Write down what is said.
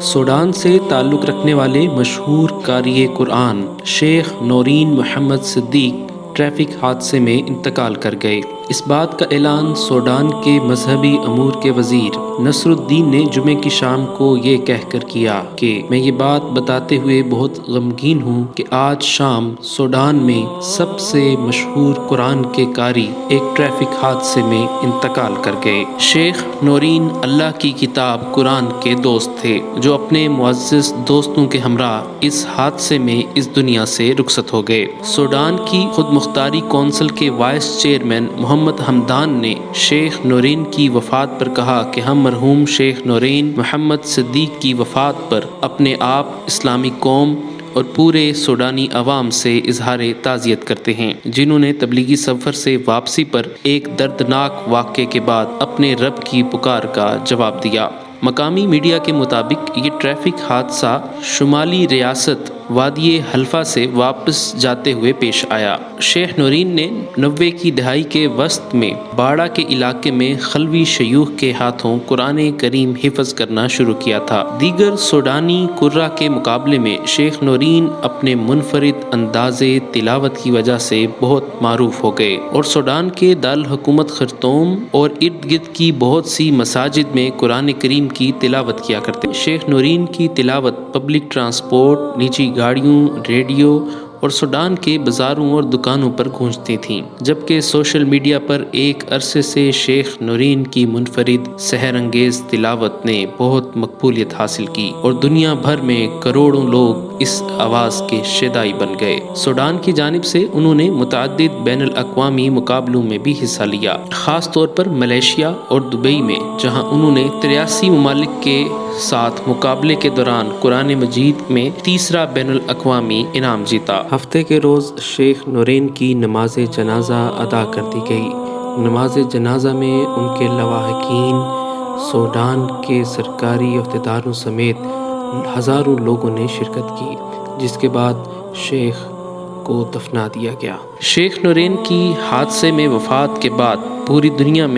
Sudan سے تعلق رکھنے والے مشہور قاری قرآن شیخ نورین محمد صدیق ٹریفک حادثے میں انتقال کر گئے۔ اس بات کا اعلان سوڈان کے مذہبی امور کے وزیر نصر الدین نے جمعے کی شام کو یہ کہہ کر کیا کہ میں یہ بات بتاتے ہوئے بہت غمگین ہوں کہ آج شام سوڈان میں سب سے مشہور قرآن کے قاری ایک ٹریفک حادثے میں انتقال کر گئے۔ شیخ نورین اللہ کی کتاب قرآن کے دوست تھے جو اپنے معزز دوستوں کے ہمراہ اس حادثے میں اس دنیا سے رخصت ہو گئے۔ سوڈان کی خود مختاری کونسل کے وائس چیئرمین محمد حمدان نے شیخ نورین کی وفات پر کہا کہ ہم مرحوم شیخ نورین محمد صدیق کی وفات پر اپنے آپ اسلامی قوم اور پورے سوڈانی عوام سے اظہار تعزیت کرتے ہیں، جنہوں نے تبلیغی سفر سے واپسی پر ایک دردناک واقعے کے بعد اپنے رب کی پکار کا جواب دیا۔ مقامی میڈیا کے مطابق یہ ٹریفک حادثہ شمالی ریاست وادی حلفہ سے واپس جاتے ہوئے پیش آیا۔ شیخ نورین نے 90 کی دہائی کے وسط میں باڑہ کے علاقے میں خلوی شیوخ کے ہاتھوں قرآن کریم حفظ کرنا شروع کیا تھا۔ دیگر سوڈانی قراء کے مقابلے میں شیخ نورین اپنے منفرد انداز تلاوت کی وجہ سے بہت معروف ہو گئے اور سوڈان کے دارالحکومت خرطوم اور ارد گرد کی بہت سی مساجد میں قرآن کریم کی تلاوت کیا کرتے۔ شیخ نورین کی تلاوت پبلک ٹرانسپورٹ، نجی گاڑیوں، ریڈیو اور سوڈان کے بازاروں اور دکانوں پر گونجتی تھیں، جبکہ سوشل میڈیا پر ایک عرصے سے شیخ نورین کی منفرد سحر انگیز تلاوت نے بہت مقبولیت حاصل کی اور دنیا بھر میں کروڑوں لوگ اس آواز کے شیدائی بن گئے۔ سوڈان کی جانب سے انہوں نے متعدد بین الاقوامی مقابلوں میں بھی حصہ لیا، خاص طور پر ملیشیا اور دبئی میں، جہاں انہوں نے 83 ممالک کے ساتھ مقابلے کے دوران قرآن مجید میں تیسرا بین الاقوامی انعام جیتا۔ ہفتے کے روز شیخ نورین کی نماز جنازہ ادا کر دی گئی۔ نماز جنازہ میں ان کے لواحقین، سوڈان کے سرکاری عہدیداروں سمیت ہزاروں لوگوں نے شرکت کی، جس کے بعد شیخ کو دفنا دیا گیا۔ شیخ نورین کی حادثے میں وفات کے بعد پوری دنیا میں